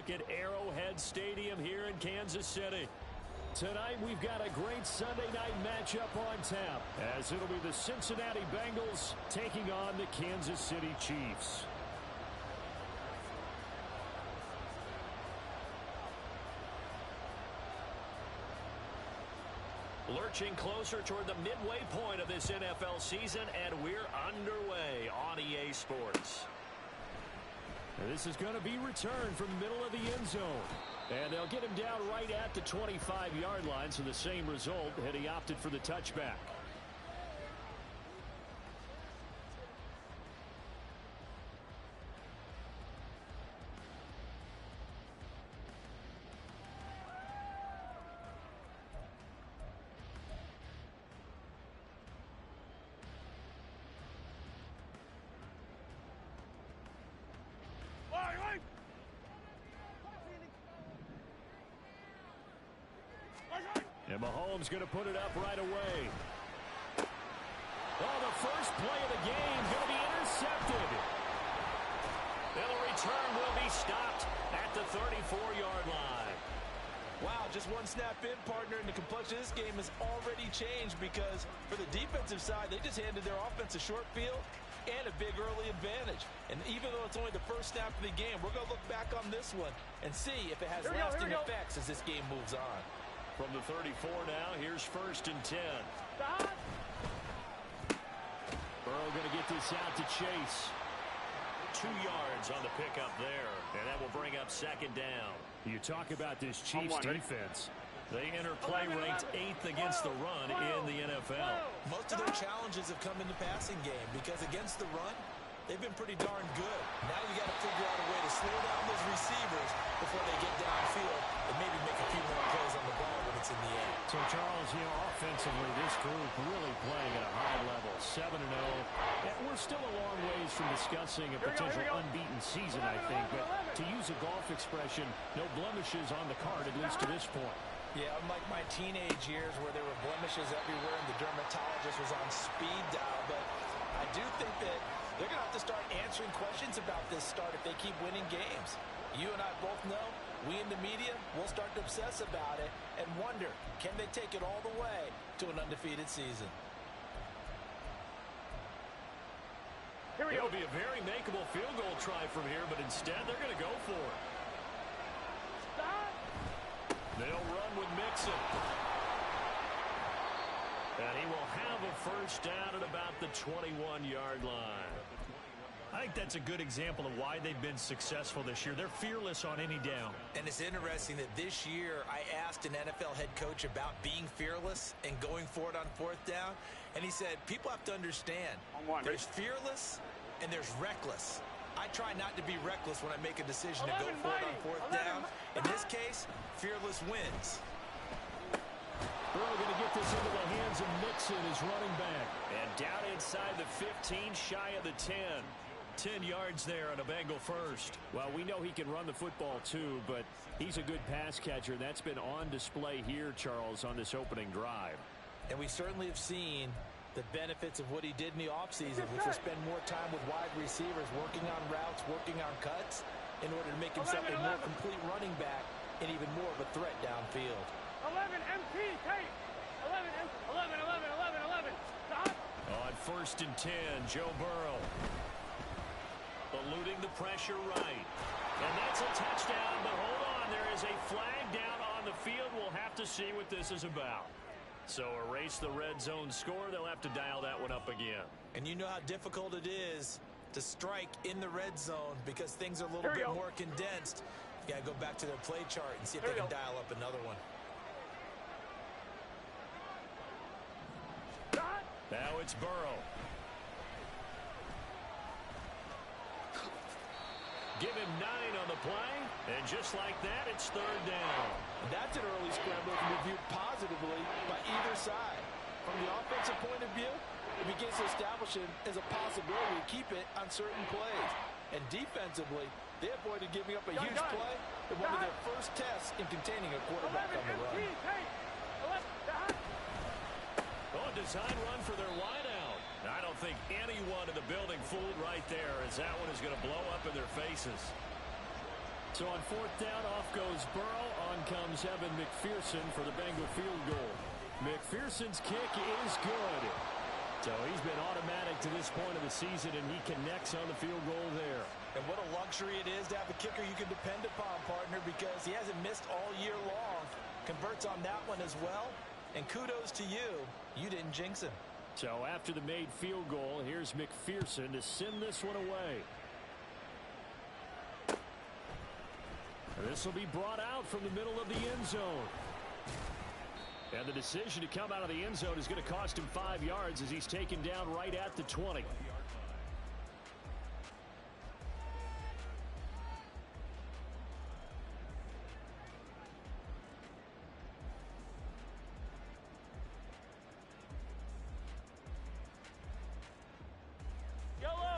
look at Arrowhead Stadium here in Kansas City. Tonight we've got a great Sunday night matchup on tap, as it'll be the Cincinnati Bengals taking on the Kansas City Chiefs. Lurching closer toward the midway point of this NFL season, and we're underway on EA Sports. This is going to be returned from the middle of the end zone. And they'll get him down right at the 25-yard line, so the same result had he opted for the touchback. And Mahomes going to put it up right away. Oh, the first play of the game going to be intercepted. And the return will be stopped at the 34-yard line. Wow, just one snap in, partner, and the complexion of this game has already changed because for the defensive side, they just handed their offense a short field and a big early advantage. And even though it's only the first snap of the game, we're going to look back on this one and see if it has lasting effects as this game moves on. From the 34 now, here's 1st and 10. Stop. Burrow going to get this out to Chase. 2 yards on the pickup there, and that will bring up 2nd down. You talk about this Chiefs defense. They enter play ranked 8th against the run in the NFL. Most of their challenges have come in the passing game because against the run, they've been pretty darn good. Now you got to figure out a way to slow down those receivers before they get downfield and maybe make a few more plays on the ball when it's in the air. So, Charles, offensively, this group really playing at a high level, 7-0. And we're still a long ways from discussing a potential unbeaten season, I think. But to use a golf expression, no blemishes on the card, at least to this point. Yeah, unlike my teenage years where there were blemishes everywhere and the dermatologist was on speed dial. But I do think that they're going to have to start answering questions about this start if they keep winning games. You and I both know, we in the media will start to obsess about it and wonder, can they take it all the way to an undefeated season? It'll be a very makeable field goal try from here, but instead they're going to go for it. Stop. They'll run with Mixon. And he will have a first down at about the 21-yard line. I think that's a good example of why they've been successful this year. They're fearless on any down. And it's interesting that this year I asked an NFL head coach about being fearless and going for it on 4th down. And he said, people have to understand, there's fearless and there's reckless. I try not to be reckless when I make a decision to go for it on 4th down. In this case, fearless wins. Burrow going to get this into the hands of Mixon, his running back. And down inside the 15, shy of the 10. 10 yards there on a Bengal first. Well, we know he can run the football too, but he's a good pass catcher. That's been on display here, Charles, on this opening drive. And we certainly have seen the benefits of what he did in the offseason, which was spend more time with wide receivers, working on routes, working on cuts, in order to make himself a more complete running back and even more of a threat downfield. 11 MP tape. 11 Stop. On 1st and 10, Joe Burrow. Eluding the pressure right. And that's a touchdown, but hold on. There is a flag down on the field. We'll have to see what this is about. So erase the red zone score. They'll have to dial that one up again. And you know how difficult it is to strike in the red zone because things are a little bit more condensed. You got to go back to their play chart and see if they can dial up another one. Now it's Burrow. Give him 9 on the play, and just like that, it's 3rd down. And that's an early scramble to be viewed positively by either side. From the offensive point of view, it begins to establish it as a possibility to keep it on certain plays. And defensively, they avoided giving up a huge play in one of their first tests in containing a quarterback on the run. Oh, design run for their wideout. I don't think anyone in the building fooled right there, as that one is going to blow up in their faces. So on fourth down, off goes Burrow. On comes Evan McPherson for the Bengal field goal. McPherson's kick is good. So he's been automatic to this point of the season, and he connects on the field goal there. And what a luxury it is to have a kicker you can depend upon, partner, because he hasn't missed all year long. Converts on that one as well. And kudos to you. You didn't jinx him. So after the made field goal, here's McPherson to send this one away. This will be brought out from the middle of the end zone. And the decision to come out of the end zone is going to cost him 5 yards as he's taken down right at the 20.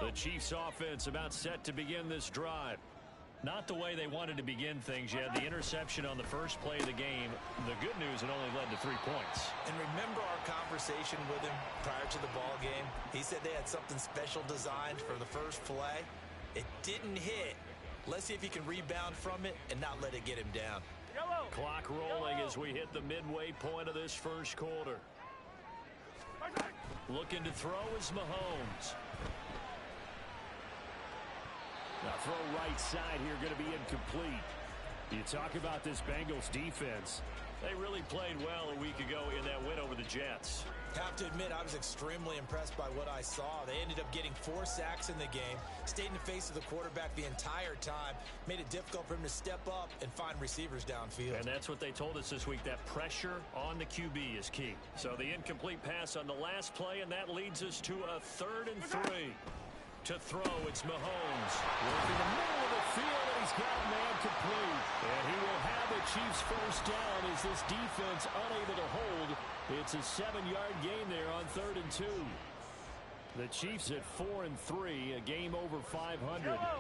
The Chiefs offense about set to begin this drive. Not the way they wanted to begin things. You had the interception on the first play of the game. The good news, it only led to 3 points. And remember our conversation with him prior to the ball game? He said they had something special designed for the first play. It didn't hit. Let's see if he can rebound from it and not let it get him down. Yellow. Clock rolling as we hit the midway point of this first quarter. Looking to throw is Mahomes. Now throw right side here, going to be incomplete. You talk about this Bengals defense. They really played well a week ago in that win over the Jets. Have to admit, I was extremely impressed by what I saw. They ended up getting 4 sacks in the game, stayed in the face of the quarterback the entire time, made it difficult for him to step up and find receivers downfield. And that's what they told us this week, that pressure on the QB is key. So the incomplete pass on the last play, and that leads us to a 3rd and 3. To throw, it's Mahomes. Working the middle of the field, and he's got a man complete. And he will have the Chiefs first down as this defense unable to hold. It's a 7-yard gain there on 3rd and 2. The Chiefs at 4 and 3, a game over 500.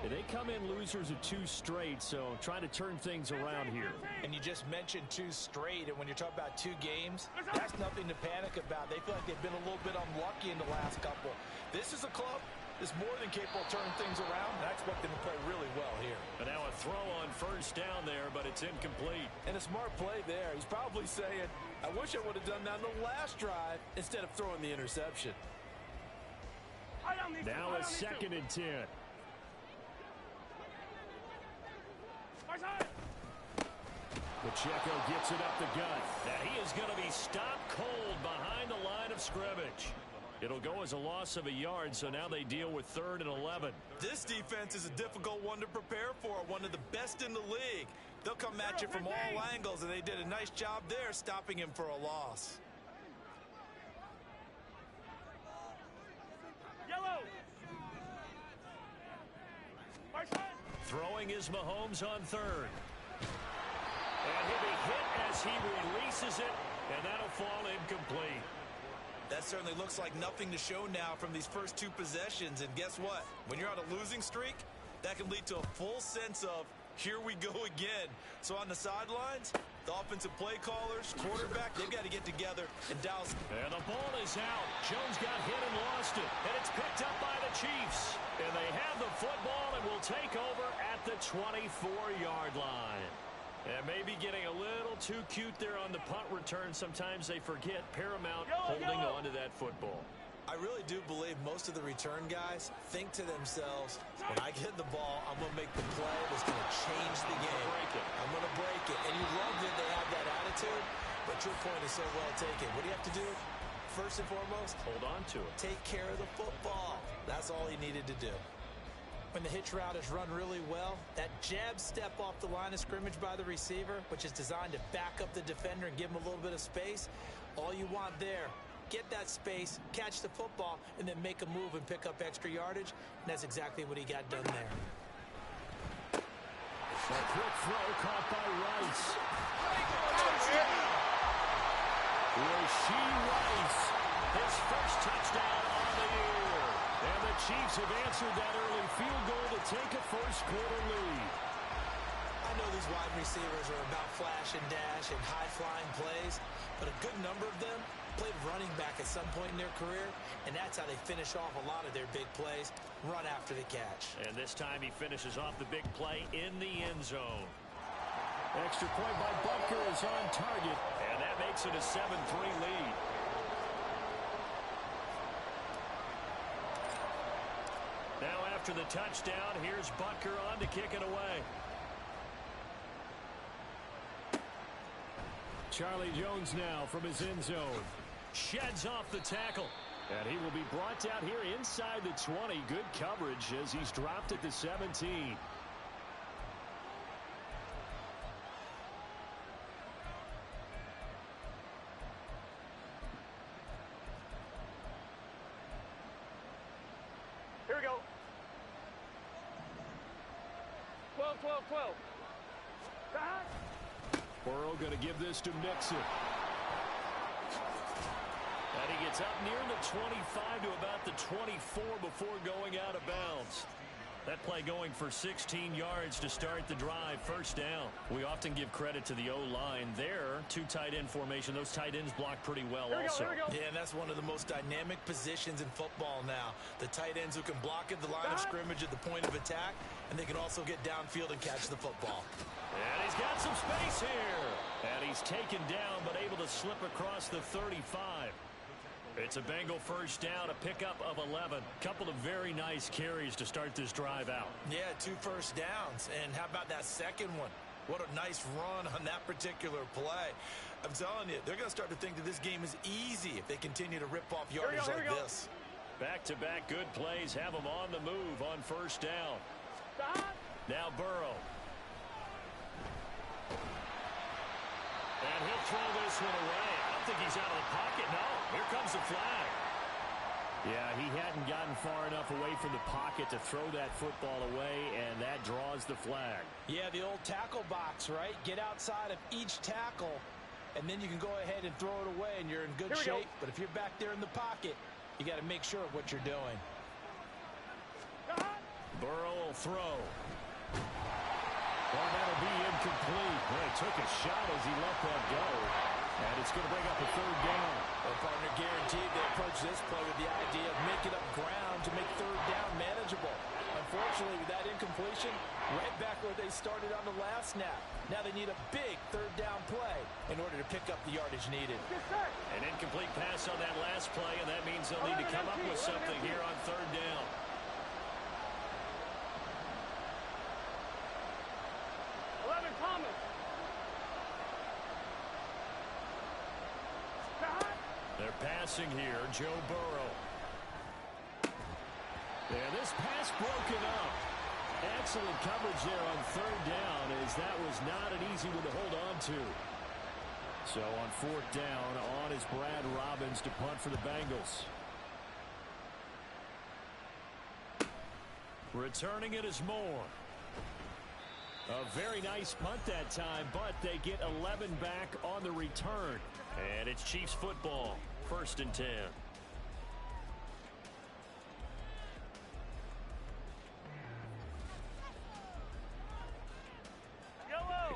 And they come in losers of 2 straight, so trying to turn things around here. And you just mentioned 2 straight, and when you're talking about 2 games, that's nothing to panic about. They feel like they've been a little bit unlucky in the last couple. This is a club is more than capable of turning things around, and I expect them to play really well here. And now a throw on first down there, but it's incomplete. And a smart play there. He's probably saying, I wish I would have done that on the last drive instead of throwing the interception. Now a 2nd and 10. Pacheco gets it up the gut. Now he is going to be stopped cold behind the line of scrimmage. It'll go as a loss of a yard, so now they deal with 3rd and 11. This defense is a difficult one to prepare for, one of the best in the league. They'll come at you from all angles, and they did a nice job there stopping him for a loss. Yellow. Throwing is Mahomes on 3rd. And he'll be hit as he releases it, and that'll fall incomplete. That certainly looks like nothing to show now from these first 2 possessions. And guess what? When you're on a losing streak, that can lead to a full sense of, here we go again. So on the sidelines, the offensive play callers, quarterback, they've got to get together and dial. And the ball is out. Jones got hit and lost it. And it's picked up by the Chiefs. And they have the football and will take over at the 24-yard line. And maybe getting a little too cute there on the punt return. Sometimes they forget Paramount holding on to that football. I really do believe most of the return guys think to themselves, when I get the ball, I'm going to make the play that's going to change the game. I'm going to break it. And you love that they have that attitude, but your point is so well taken. What do you have to do? First and foremost, hold on to it. Take care of the football. That's all he needed to do. When the hitch route is run really well, that jab step off the line of scrimmage by the receiver, which is designed to back up the defender and give him a little bit of space, all you want there, get that space, catch the football, and then make a move and pick up extra yardage, and that's exactly what he got done there. A quick throw caught by Rice. Rashee Rice, his first touchdown on the year. And the Chiefs have answered that early field goal to take a first-quarter lead. I know these wide receivers are about flash and dash and high-flying plays, but a good number of them played running back at some point in their career, and that's how they finish off a lot of their big plays, run after the catch. And this time he finishes off the big play in the end zone. Extra point by Butker is on target, and that makes it a 7-3 lead. Now after the touchdown, here's Butker on to kick it away. Charlie Jones now from his end zone. Sheds off the tackle. And he will be brought down here inside the 20. Good coverage as he's dropped at the 17. Here we go. 12, 12, 12. Back. Burrow going to give this to Mixon. And he gets up near the 25 to about the 24 before going out of bounds. That play going for 16 yards to start the drive. First down. We often give credit to the O-line there. Two tight end formation. Those tight ends block pretty well also. Yeah, and that's one of the most dynamic positions in football now. The tight ends who can block at the line of scrimmage at the point of attack, and they can also get downfield and catch the football. And he's got some space here. And he's taken down but able to slip across the 35. It's a Bengal first down, a pickup of 11. Couple of very nice carries to start this drive out. Yeah, 2 first downs. And how about that second one? What a nice run on that particular play. I'm telling you, they're going to start to think that this game is easy if they continue to rip off yardage like this. Back-to-back good plays have them on the move on first down. Now Burrow. And he'll throw this one away. I don't think he's out of the pocket. No, here comes the flag. Yeah, he hadn't gotten far enough away from the pocket to throw that football away, and that draws the flag. Yeah, the old tackle box, right? Get outside of each tackle, and then you can go ahead and throw it away, and you're in good shape. But if you're back there in the pocket, you got to make sure of what you're doing. Burrow will throw. Well, that'll be incomplete. Boy, took a shot as he let that go. And it's going to bring up a third down. Well, partner, guaranteed they approach this play with the idea of making up ground to make third down manageable. Unfortunately, with that incompletion, right back where they started on the last snap. Now they need a big third down play in order to pick up the yardage needed. An incomplete pass on that last play, and that means they'll need to come up with something here on third down. They're passing here, Joe Burrow. And this pass broken up. Excellent coverage there on third down, as that was not an easy one to hold on to. So on fourth down, on is Brad Robbins to punt for the Bengals. Returning it is Moore. A very nice punt that time, but they get 11 back on the return. And it's Chiefs football, 1st and 10.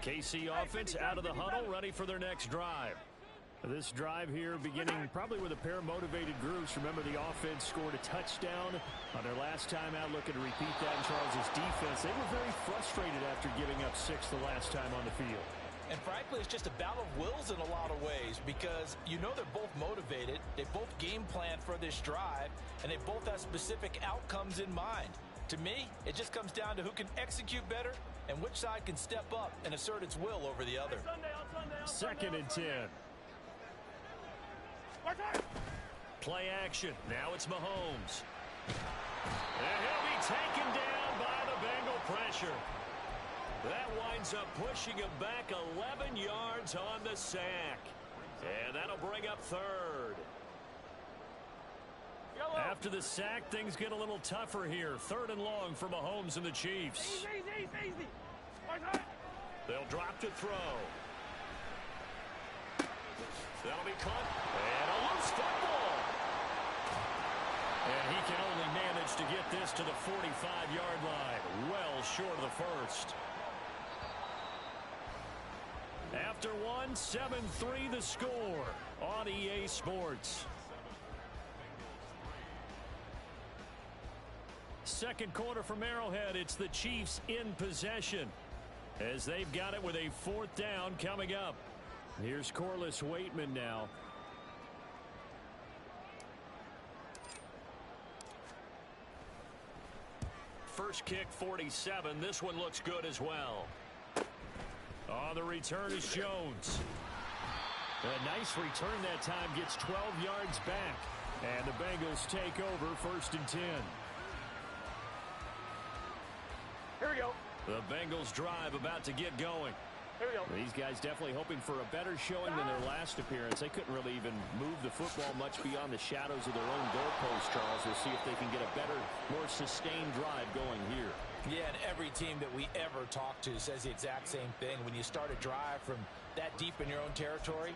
The KC offense out of the huddle, ready for their next drive. This drive here beginning probably with a pair of motivated groups. Remember, the offense scored a touchdown on their last time out. Looking to repeat that in Charles' defense. They were very frustrated after giving up 6 the last time on the field. And frankly, it's just a battle of wills in a lot of ways, because you know they're both motivated. They both game plan for this drive, and they both have specific outcomes in mind. To me, it just comes down to who can execute better and which side can step up and assert its will over the other. 2nd and 10. Play action. Now it's Mahomes. And he'll be taken down by the Bengal pressure. That winds up pushing him back 11 yards on the sack. And that'll bring up third. After the sack, things get a little tougher here. 3rd and long for Mahomes and the Chiefs. Easy. They'll drop to throw. That'll be caught. And a loose football. And he can only manage to get this to the 45-yard line. Well short of the first. after one. 7-3 the score on EA Sports. Second quarter from Arrowhead. It's the Chiefs in possession as they've got it with a 4th down coming up. Here's Corliss Waitman now. First kick, 47. This one looks good as well. On the return is Jones. A nice return that time, gets 12 yards back. And the Bengals take over 1st and 10. Here we go. The Bengals drive about to get going. Here we go. These guys definitely hoping for a better showing than their last appearance. They couldn't really even move the football much beyond the shadows of their own goalpost, Charles. We'll see if they can get a better, more sustained drive going here. Yeah, and every team that we ever talk to says the exact same thing. When you start a drive from that deep in your own territory,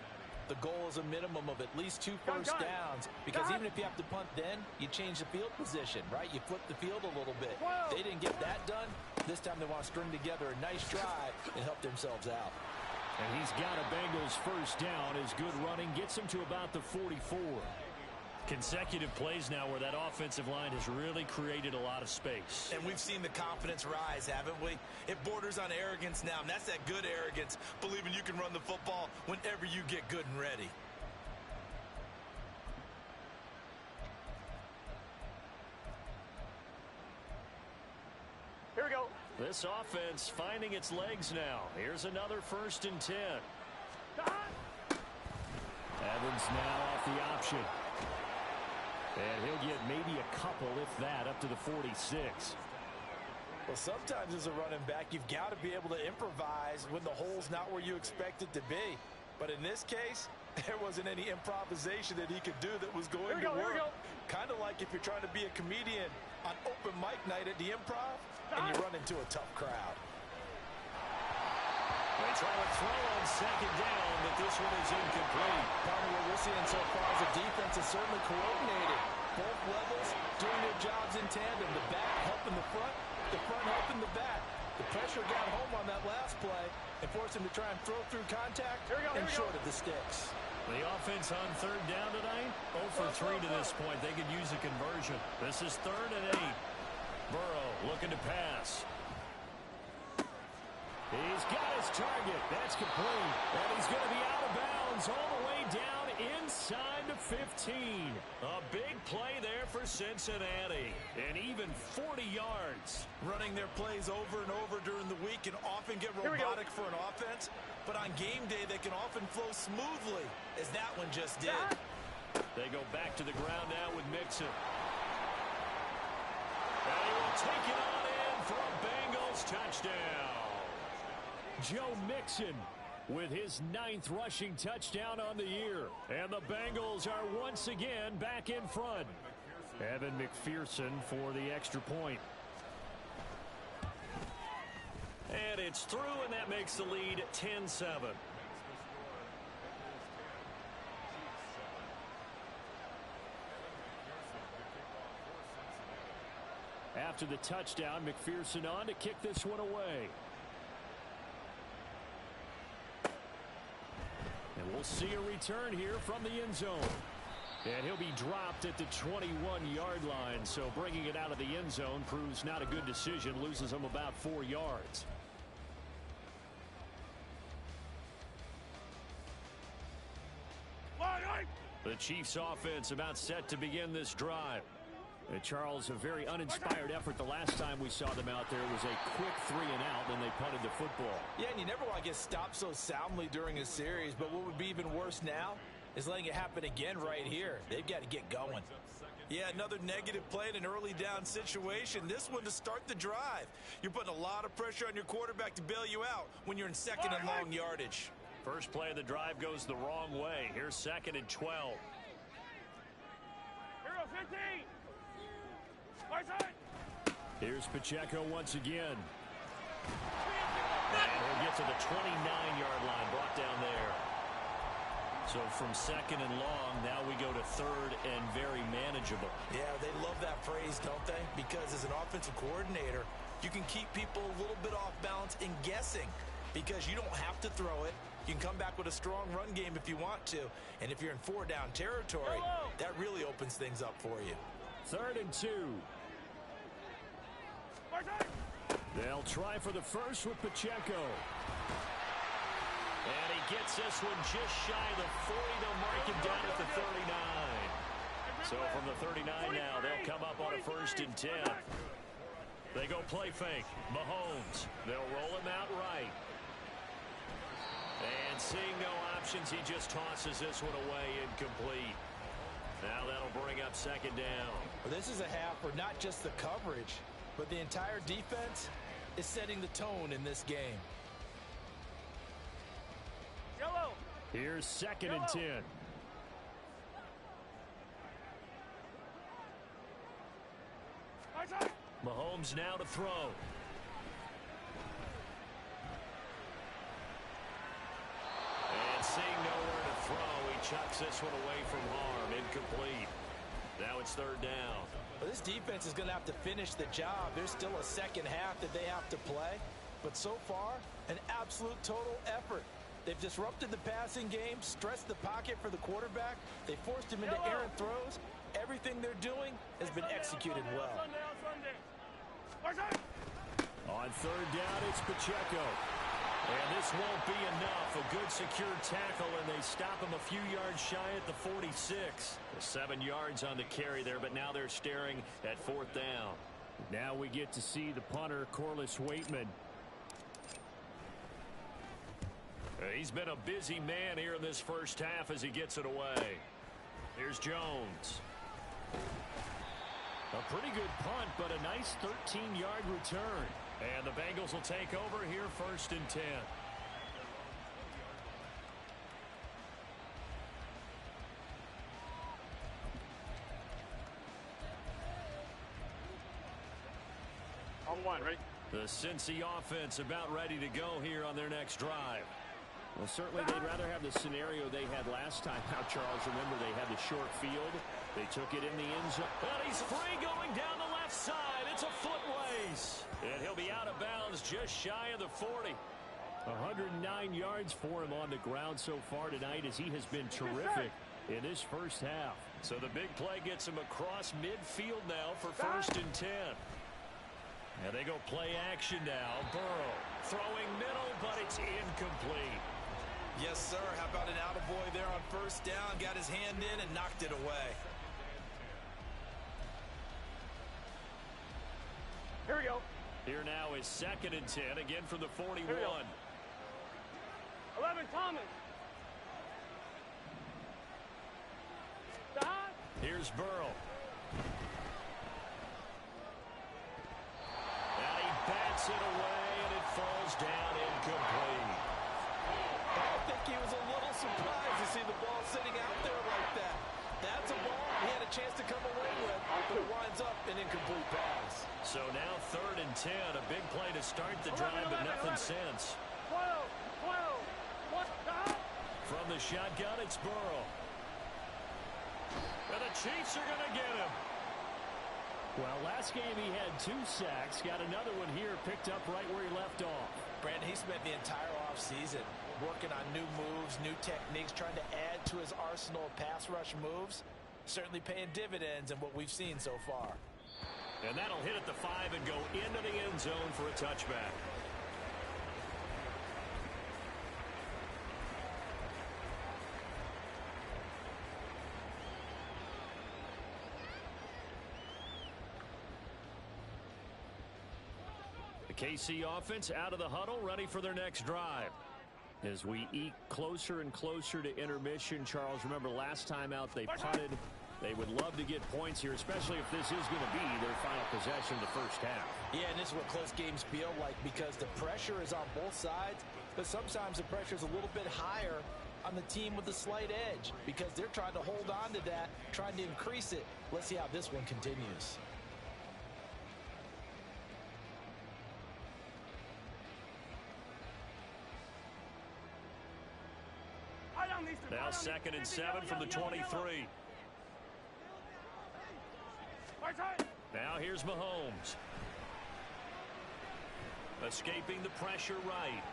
the goal is a minimum of at least 2 first downs. Because even if you have to punt then, you change the field position, right? You flip the field a little bit. They didn't get that done. This time they want to string together a nice drive and help themselves out. And he's got a Bengals first down. His good running gets him to about the 44. Consecutive plays now where that offensive line has really created a lot of space. And we've seen the confidence rise, haven't we? It borders on arrogance now, and that's that good arrogance, believing you can run the football whenever you get good and ready. Here we go. This offense finding its legs now. Here's another 1st and 10. Evans now off the option. And he'll get maybe a couple, if that, up to the 46. Well, sometimes as a running back, you've got to be able to improvise when the hole's not where you expect it to be. But in this case, there wasn't any improvisation that he could do that was going to work. Kind of like if you're trying to be a comedian on open mic night at the Improv and you run into a tough crowd. They try to throw on 2nd down, but this one is incomplete. Partner, what we're seeing so far is the defense is certainly coordinated. Both levels doing their jobs in tandem. The back helping the front helping the back. The pressure got home on that last play and forced him to try and throw through contact and short of the sticks. The offense on 3rd down tonight, 0 for 3 to this point. They could use a conversion. This is 3rd and 8. Burrow looking to pass. He's got his target. That's complete. And he's going to be out of bounds all the way down inside the 15. A big play there for Cincinnati. And even 40 yards. Running their plays over and over during the week can often get robotic for an offense, but on game day they can often flow smoothly, as that one just did. They go back to the ground now with Mixon. And he will take it on in for a Bengals touchdown. Joe Mixon with his 9th rushing touchdown on the year. And the Bengals are once again back in front. Evan McPherson for the extra point. And it's through, and that makes the lead 10-7. After the touchdown, McPherson on to kick this one away. And we'll see a return here from the end zone. And he'll be dropped at the 21-yard line. So bringing it out of the end zone proves not a good decision. Loses him about 4 yards. The Chiefs offense about set to begin this drive. Charles, a very uninspired effort the last time we saw them out there. It was a quick 3 and out, then they punted the football. Yeah, and you never want to get stopped so soundly during a series, but what would be even worse now is letting it happen again right here. They've got to get going. Yeah, another negative play in an early down situation. This one to start the drive. You're putting a lot of pressure on your quarterback to bail you out when you're in 2nd and long yardage. First play of the drive goes the wrong way. Here's 2nd and 12. Hero 15. Right side. Here's Pacheco once again. And he'll get to the 29-yard line, brought down there. So from 2nd and long, now we go to 3rd and very manageable. Yeah, they love that phrase, don't they? Because as an offensive coordinator, you can keep people a little bit off balance and guessing. because you don't have to throw it. You can come back with a strong run game if you want to. And if you're in 4-down territory, that really opens things up for you. 3rd and 2. They'll try for the first with Pacheco. And he gets this one just shy of the 40. They'll mark him down at the 39. So from the 39 now, they'll come up on a 1st and 10. They go play fake. Mahomes. They'll roll him out right. And seeing no options, he just tosses this one away incomplete. Now that'll bring up 2nd down. Well, this is a half where not just the coverage, but the entire defense is setting the tone in this game. Yellow. Here's 2nd and 10. Mahomes now to throw. And seeing nowhere to throw, he chucks this one away from harm. Incomplete. Now it's 3rd down. Well, this defense is going to have to finish the job. There's still a second half that they have to play. But so far, an absolute total effort. They've disrupted the passing game, stressed the pocket for the quarterback. They forced him into errant throws. Everything they're doing has been executed well. On 3rd down, it's Pacheco. And this won't be enough. A good secure tackle, and they stop him a few yards shy at the 46. 7 yards on the carry there, but now they're staring at 4th down. Now we get to see the punter, Corliss Waitman. He's been a busy man here in this first half as he gets it away. Here's Jones. A pretty good punt, but a nice 13-yard return. And the Bengals will take over here 1st and 10. On 1, ready? The Cincy offense about ready to go here on their next drive. Well, certainly they'd rather have the scenario they had last time out, Charles. Remember, they had the short field. They took it in the end zone. But he's free going down the left side. It's a foot race. And he'll be out of bounds just shy of the 40. 109 yards for him on the ground so far tonight as he has been terrific in this first half. So the big play gets him across midfield now for 1st and 10. And they go play action now. Burrow throwing middle, but it's incomplete. Yes, sir. How about an attaboy there on 1st down? Got his hand in and knocked it away. Here we go. Here now is 2nd and 10, again from the 41. 11, Thomas. Here's Burrow. And he bats it away, and it falls down incomplete. I think he was a little surprised to see the ball sitting out there like that. That's a ball he had a chance to come away with, but it winds up an incomplete pass. So now 3rd and 10, a big play to start the drive, but nothing since. 12. From the shotgun, it's Burrow. And the Chiefs are going to get him. Well, last game he had 2 sacks. Got another one here, picked up right where he left off. Brandon, he spent the entire offseason working on new moves, new techniques, trying to add to his arsenal of pass rush moves. Certainly paying dividends in what we've seen so far. And that'll hit at the 5 and go into the end zone for a touchback. The KC offense out of the huddle, ready for their next drive. As we eke closer and closer to intermission, Charles, remember last time out they punted. They would love to get points here, especially if this is going to be their final possession of the first half. Yeah, and this is what close games feel like because the pressure is on both sides, but sometimes the pressure is a little bit higher on the team with the slight edge because they're trying to hold on to that, trying to increase it. Let's see how this one continues. Now 2nd and 7 from the 23. Now here's Mahomes. Escaping the pressure right.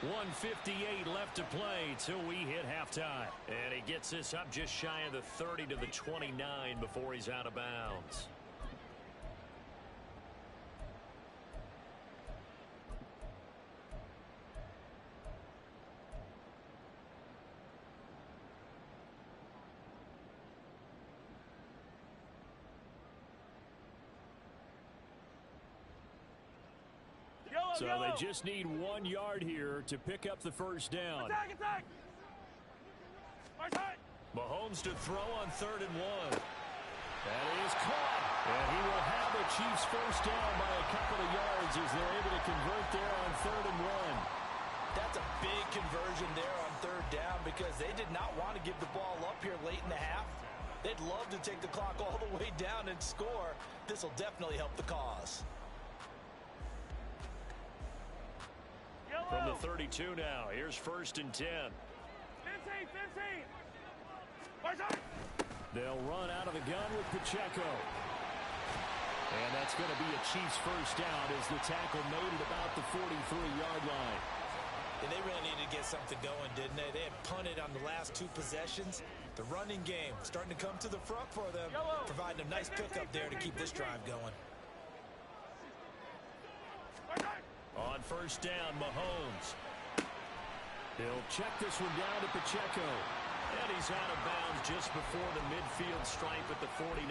1:58 left to play till we hit halftime. And he gets this up just shy of the 30 to the 29 before he's out of bounds. So they just need 1 yard here to pick up the first down. Attack, attack! Mahomes to throw on 3rd and 1. That is caught. And he will have the Chiefs first down by a couple of yards as they're able to convert there on 3rd and 1. That's a big conversion there on 3rd down because they did not want to give the ball up here late in the half. They'd love to take the clock all the way down and score. This will definitely help the cause. From the 32 now, here's 1st and 10. 15. They'll run out of the gun with Pacheco. And that's going to be a Chiefs first down as the tackle made at about the 43-yard line. And they really needed to get something going, didn't they? They had punted on the last 2 possessions. The running game starting to come to the front for them, providing a nice pickup there to keep this drive going. On 1st down, Mahomes. He'll check this one down to Pacheco. And he's out of bounds just before the midfield stripe at the 49.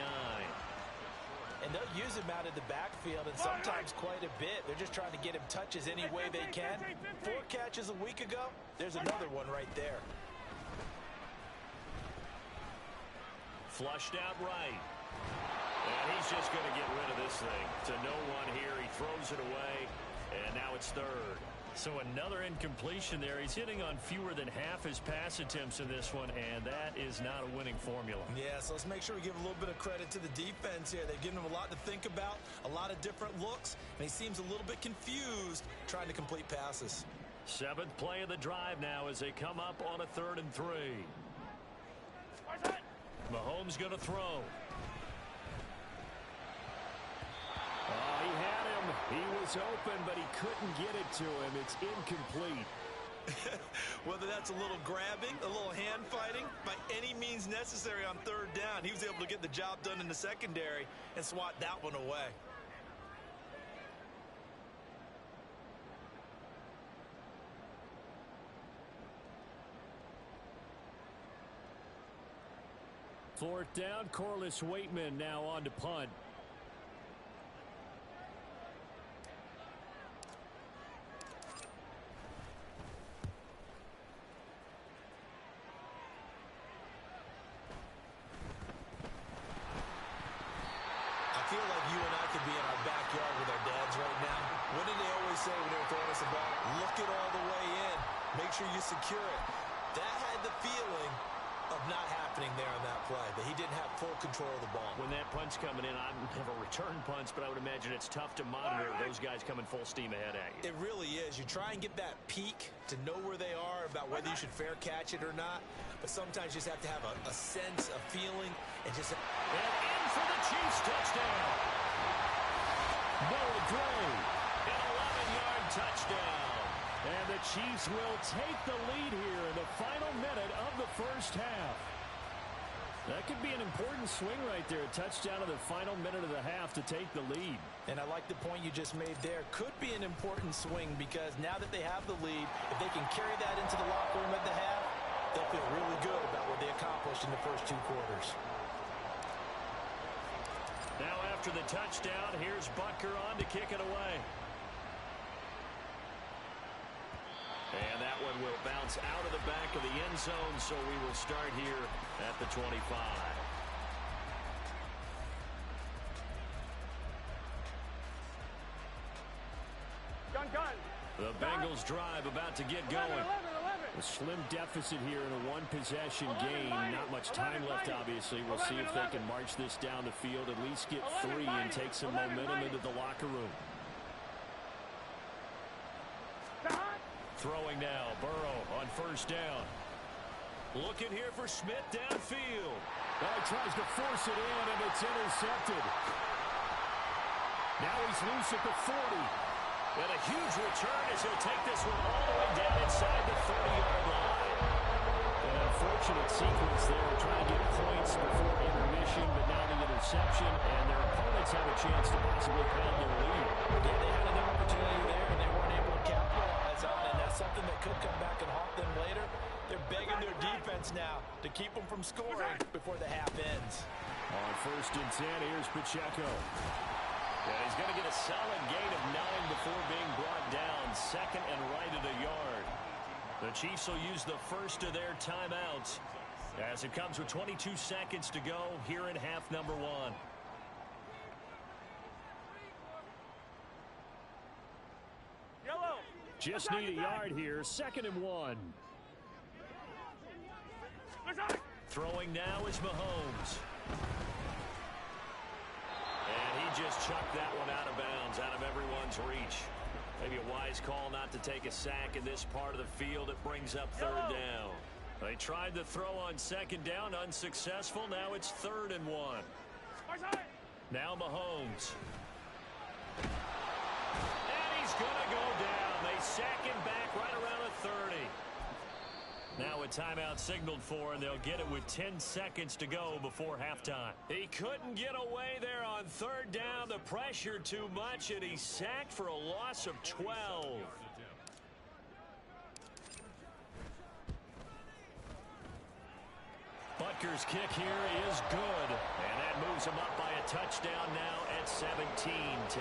And they'll use him out of the backfield, and sometimes quite a bit. They're just trying to get him touches any way they can. 4 catches a week ago. There's another one right there. Flushed out right. And he's just going to get rid of this thing. To no one here. He throws it away. And now it's 3rd. So another incompletion there. He's hitting on fewer than half his pass attempts in this one, and that is not a winning formula. Yeah, so let's make sure we give a little bit of credit to the defense here. They've given him a lot to think about, a lot of different looks, and he seems a little bit confused trying to complete passes. 7th play of the drive now as they come up on a 3rd and 3. Mahomes going to throw. He had him. He was open, but he couldn't get it to him. It's incomplete. Whether that's a little grabbing, a little hand fighting, by any means necessary on 3rd down, he was able to get the job done in the secondary and swat that one away. Fourth down, Corliss Waitman now on to punt. I feel like you and I could be in our backyard with our dads right now. What did they always say when they were throwing us the ball? Look it all the way in. Make sure you secure it. That had the feeling of not happening there on that play, that he didn't have full control of the ball. When that punt's coming in, I've never returned punts, but I would imagine it's tough to monitor those guys coming full steam ahead at you. It really is. You try and get that peek to know where they are, about whether you should fair catch it or not, but sometimes you just have to have a sense, a feeling, and just... And in for the Chiefs touchdown. Noah Gray, an 11-yard touchdown. And the Chiefs will take the lead here in the final minute of the first half. That could be an important swing right there. A touchdown in the final minute of the half to take the lead. And I like the point you just made there. Could be an important swing because now that they have the lead, if they can carry that into the locker room at the half, they'll feel really good about what they accomplished in the first 2 quarters. Now after the touchdown, here's Butker on to kick it away. And that one will bounce out of the back of the end zone, so we will start here at the 25. Gun. The Bengals drive about to get going. 11. A slim deficit here in a 1-possession game. Not much time left, obviously. We'll see if they can march this down the field, at least get 3 and take some momentum into the locker room. Throwing now, Burrow on first down. Looking here for Smith downfield. Now he tries to force it in, and it's intercepted. Now he's loose at the 40. And a huge return as he'll take this one all the way down Now inside the 30-yard line. An unfortunate sequence there, trying to get points before intermission, but now the interception, and their opponents have a chance to possibly pound their lead. Yeah, they had an opportunity there, and they weren't able to capitalize on it. And that's something that could come back and haunt them later. They're begging their defense now to keep them from scoring before the half ends. On 1st and 10, here's Pacheco. Yeah, he's going to get a solid gain of 9 before being brought down. 2nd and right at a yard. The Chiefs will use the first of their timeouts as it comes with 22 seconds to go here in half number 1. Yellow. Just need a yard here. 2nd and 1. Throwing now is Mahomes. And he just chucked that one out of bounds, out of everyone's reach. Maybe a wise call not to take a sack in this part of the field. It brings up 3rd down. They tried to throw on 2nd down, unsuccessful. Now it's 3rd and 1. Now Mahomes. And he's going to go down. They sack him back right around the 30. Now a timeout signaled for, and they'll get it with 10 seconds to go before halftime. He couldn't get away there on 3rd down. The pressure too much, and he's sacked for a loss of 12. Butker's kick here is good, and that moves him up by a touchdown now at 17-10.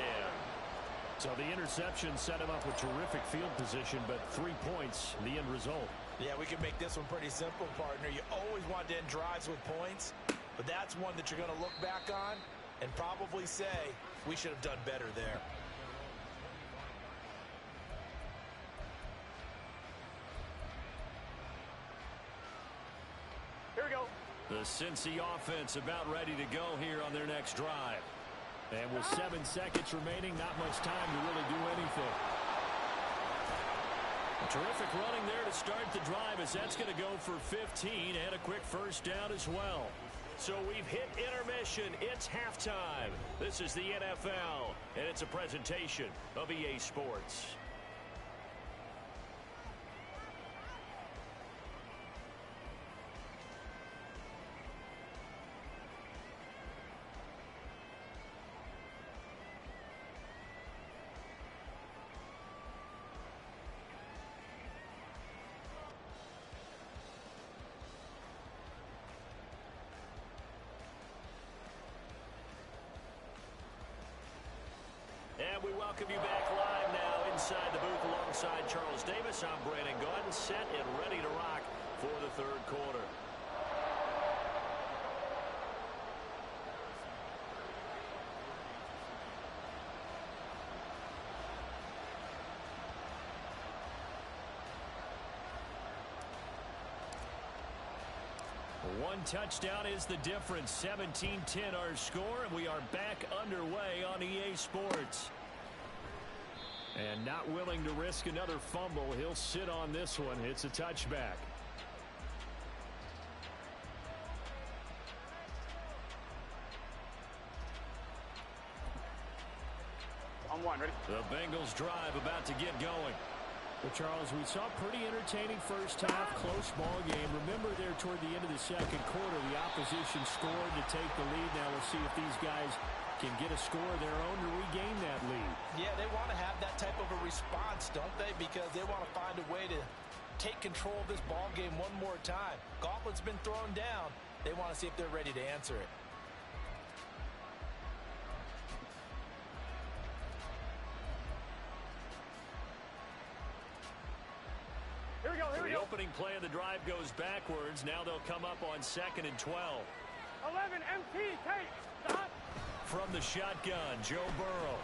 So the interception set him up with terrific field position, but 3 points, the end result. Yeah, we can make this one pretty simple, partner. You always want to end drives with points, but that's one that you're going to look back on and probably say, we should have done better there. Here we go. The Cincy offense about ready to go here on their next drive. And with 7 seconds remaining, not much time to really do anything. Terrific running there to start the drive, as that's going to go for 15 and a quick 1st down as well. So we've hit intermission. It's halftime. This is the NFL, and it's a presentation of EA Sports. And we welcome you back live now inside the booth alongside Charles Davis. I'm Brandon Gaudin, set and ready to rock for the 3rd quarter. One touchdown is the difference. 17-10 our score, and we are back underway on EA Sports. And not willing to risk another fumble. He'll sit on this one. It's a touchback. On 1, ready? The Bengals drive about to get going. Well, Charles, we saw a pretty entertaining first half, close ball game. Remember there toward the end of the 2nd quarter, the opposition scored to take the lead. Now we'll see if these guys can get a score of their own to regain that lead. Yeah, they want to have that type of a response, don't they? Because they want to find a way to take control of this ball game one more time. Gauntlet's been thrown down. They want to see if they're ready to answer it. The opening play of the drive goes backwards. Now they'll come up on 2nd and 12. 11, MT, take, stop. From the shotgun, Joe Burrow.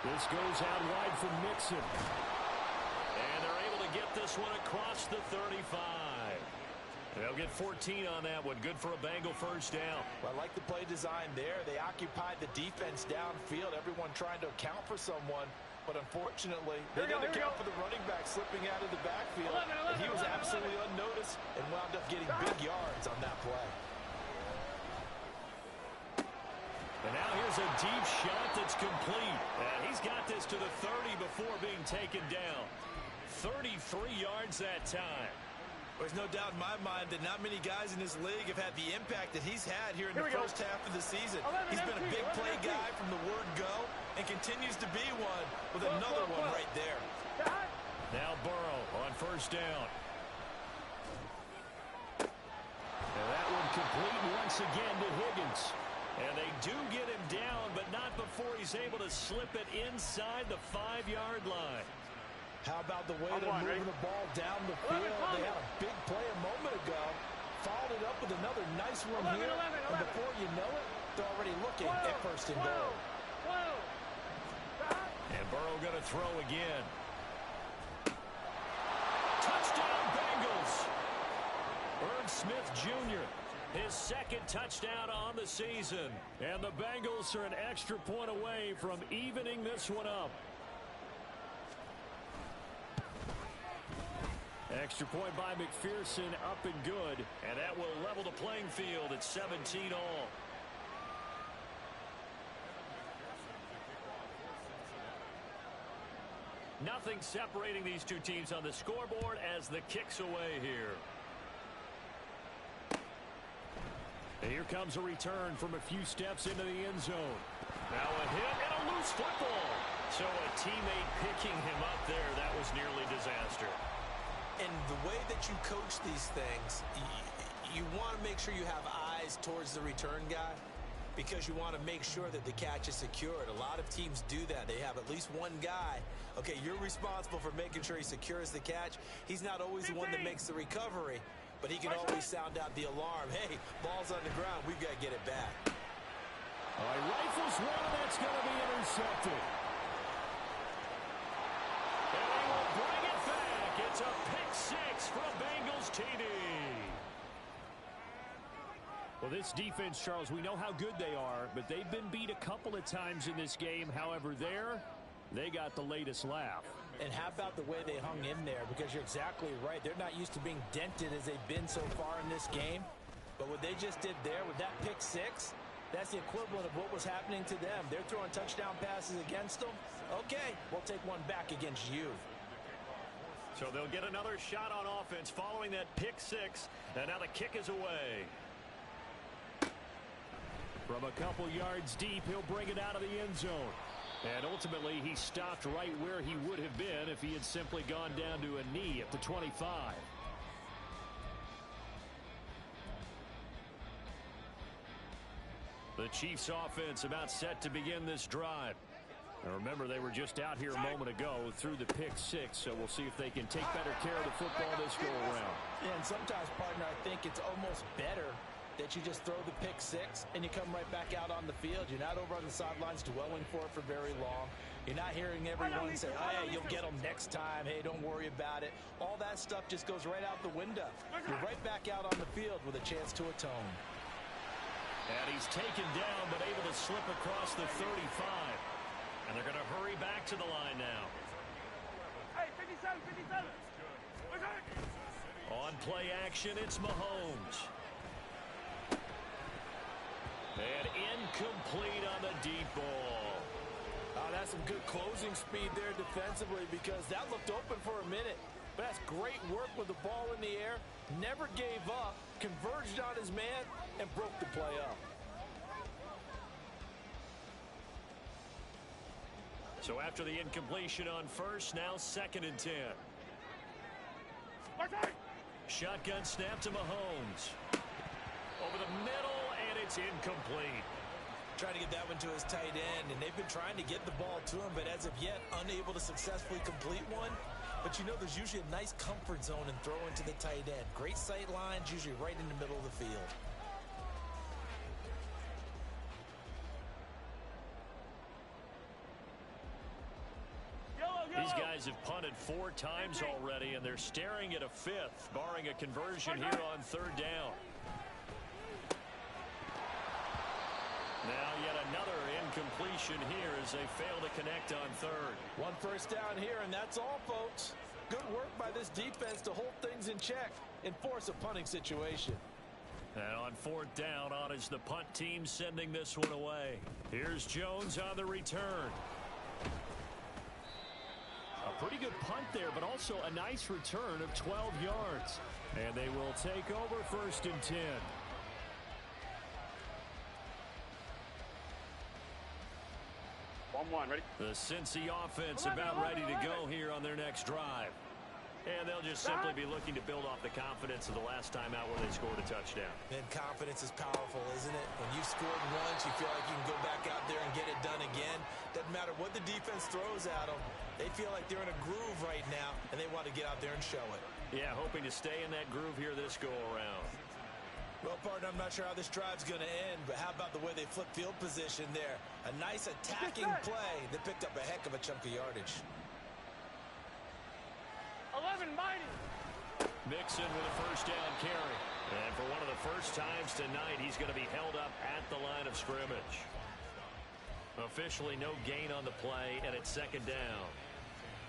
This goes out wide for Mixon. And they're able to get this one across the 35. They'll get 14 on that one. Good for a Bengal 1st down. Well, I like the play design there. They occupied the defense downfield. Everyone trying to account for someone. But unfortunately, they didn't account for the running back slipping out of the backfield. And he was absolutely unnoticed and wound up getting big yards on that play. And now here's a deep shot that's complete. And he's got this to the 30 before being taken down. 33 yards that time. There's no doubt in my mind that not many guys in this league have had the impact that he's had here in the first half of the season. He's been a big play guy from the word go and continues to be one with another one right there. Now Burrow on first down. And that one complete once again to Higgins. And they do get him down, but not before he's able to slip it inside the 5-yard line. How about the way they're moving the ball down the field? They had a big play a moment ago. Followed it up with another nice one here. And before you know it, they're already looking at first and goal. And Burrow going to throw again. Touchdown Bengals. Irv Smith Jr., his second touchdown on the season. And the Bengals are an extra point away from evening this one up. Extra point by McPherson, up and good. And that will level the playing field at 17 all. Nothing separating these two teams on the scoreboard as the kick's away here. And here comes a return from a few steps into the end zone. Now a hit and a loose football. So a teammate picking him up there, that was nearly disaster. And the way that you coach these things, you want to make sure you have eyes towards the return guy because you want to make sure that the catch is secured. A lot of teams do that. They have at least one guy. Okay, you're responsible for making sure he secures the catch. He's not always the one that makes the recovery, but he can always sound out the alarm. Hey, ball's on the ground. We've got to get it back. All right, rifles one, and that's going to be intercepted. And they will bring it back. It's a pick six from Bengals TD. Well, this defense, Charles, we know how good they are, but they've been beat a couple of times in this game. However, they got the latest laugh. And how about the way they hung in there? Because you're exactly right. They're not used to being dented as they've been so far in this game. But what they just did there with that pick six, that's the equivalent of what was happening to them. They're throwing touchdown passes against them. Okay, we'll take one back against you. So they'll get another shot on offense following that pick six. And now the kick is away. From a couple yards deep, he'll bring it out of the end zone. And ultimately, he stopped right where he would have been if he had simply gone down to a knee at the 25. The Chiefs offense about set to begin this drive. And remember, they were just out here a moment ago through the pick six, so we'll see if they can take better care of the football this go around. Yeah, and sometimes, partner, I think it's almost better that you just throw the pick six and you come right back out on the field. You're not over on the sidelines dwelling for it for very long. You're not hearing everyone say, oh, yeah, you'll get them next time. Hey, don't worry about it. All that stuff just goes right out the window. You're right back out on the field with a chance to atone. And he's taken down but able to slip across the 35. And they're going to hurry back to the line now. Hey, 57, 57. On play action, it's Mahomes. And incomplete on the deep ball. Oh, that's some good closing speed there defensively because that looked open for a minute. But that's great work with the ball in the air. Never gave up, converged on his man, and broke the play up. So after the incompletion on first, now 2nd and 10. Shotgun snap to Mahomes. Over the middle, and it's incomplete. Trying to get that one to his tight end, and they've been trying to get the ball to him, but as of yet, unable to successfully complete one. But you know, there's usually a nice comfort zone in throwing to the tight end. Great sight lines, usually right in the middle of the field. These guys have punted 4 times already, and they're staring at a 5th, barring a conversion here on 3rd down. Now yet another incompletion here as they fail to connect on 3rd. One first down here, and that's all, folks. Good work by this defense to hold things in check and force a punting situation. And on 4th down, on is the punt team sending this one away. Here's Jones on the return. A Pretty good punt there, but also a nice return of 12 yards. And they will take over 1st and 10. Ready? The Cincy offense about ready to go here on their next drive. And they'll just simply be looking to build off the confidence of the last time out where they scored a touchdown. And confidence is powerful, isn't it? When you've scored once, you feel like you can go back out there and get it done again. Doesn't matter what the defense throws at them. They feel like they're in a groove right now, and they want to get out there and show it. Yeah, hoping to stay in that groove here this go-around. Well, partner, I'm not sure how this drive's going to end, but how about the way they flip field position there? A nice attacking play that picked up a heck of a chunk of yardage. 11, mighty. Mixon with a 1st down carry. And for one of the first times tonight, he's going to be held up at the line of scrimmage. Officially no gain on the play, and it's 2nd down.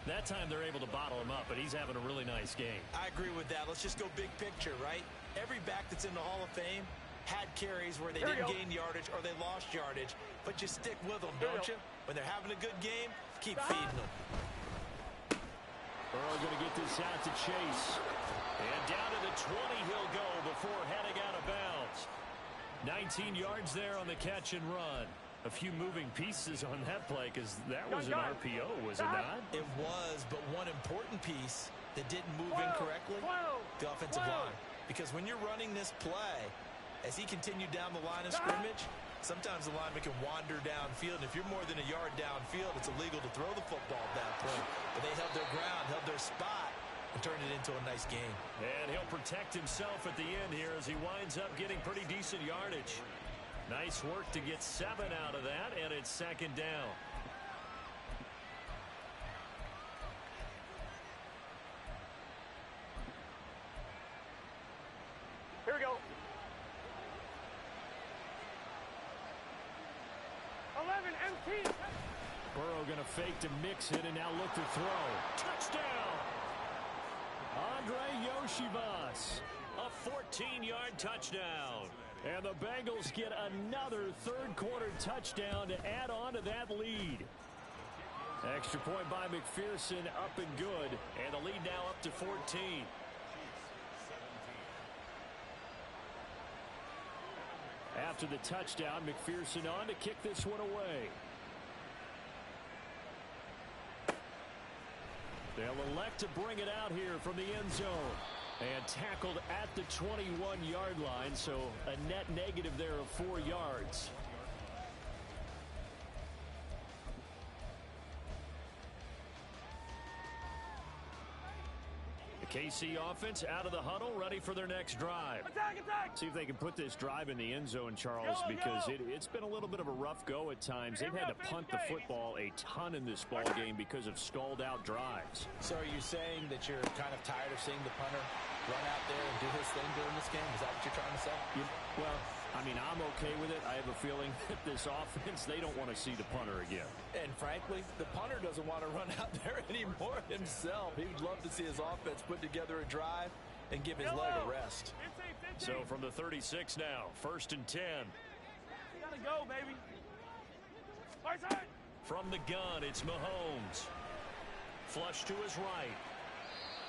That time they're able to bottle him up, but he's having a really nice game. I agree with that. Let's just go big picture, right? Every back that's in the Hall of Fame had carries where they didn't gain yardage or they lost yardage, but you stick with them, don't you? When they're having a good game, keep feeding them. Burrow going to get this out to Chase. And down to the 20 he'll go before heading out of bounds. 19 yards there on the catch and run. A few moving pieces on that play because that was an RPO, was it not? It was, but one important piece that didn't move incorrectly, the offensive line. Because when you're running this play, as he continued down the line of scrimmage, sometimes the lineman can wander downfield. And if you're more than a yard downfield, it's illegal to throw the football at that point. But they held their ground, held their spot, and turned it into a nice game. And he'll protect himself at the end here as he winds up getting pretty decent yardage. Nice work to get 7 out of that, and it's 2nd down. Here we go. 11, MT. Burrow going to fake to Mixon and now look to throw. Touchdown! Andre Yoshivas. A 14-yard touchdown. And the Bengals get another 3rd quarter touchdown to add on to that lead. Extra point by McPherson, up and good. And the lead now up to 14. After the touchdown, McPherson on to kick this one away. They'll elect to bring it out here from the end zone. And tackled at the 21-yard line, so a net negative there of 4 yards. The KC offense out of the huddle, ready for their next drive. Attack, attack. See if they can put this drive in the end zone, Charles, because it's been a little bit of a rough go at times. They've had to punt the football a ton in this ball game because of stalled-out drives. So are you saying that you're kind of tired of seeing the punter run out there and do his thing during this game? Is that what you're trying to say? Well, I mean, I'm okay with it. I have a feeling that this offense, they don't want to see the punter again. And frankly, the punter doesn't want to run out there anymore himself. He'd love to see his offense put together a drive and give his leg a rest. 15. So from the 36 now, 1st and 10. Gotta go, baby. Right side. From the gun, it's Mahomes. Flush to his right.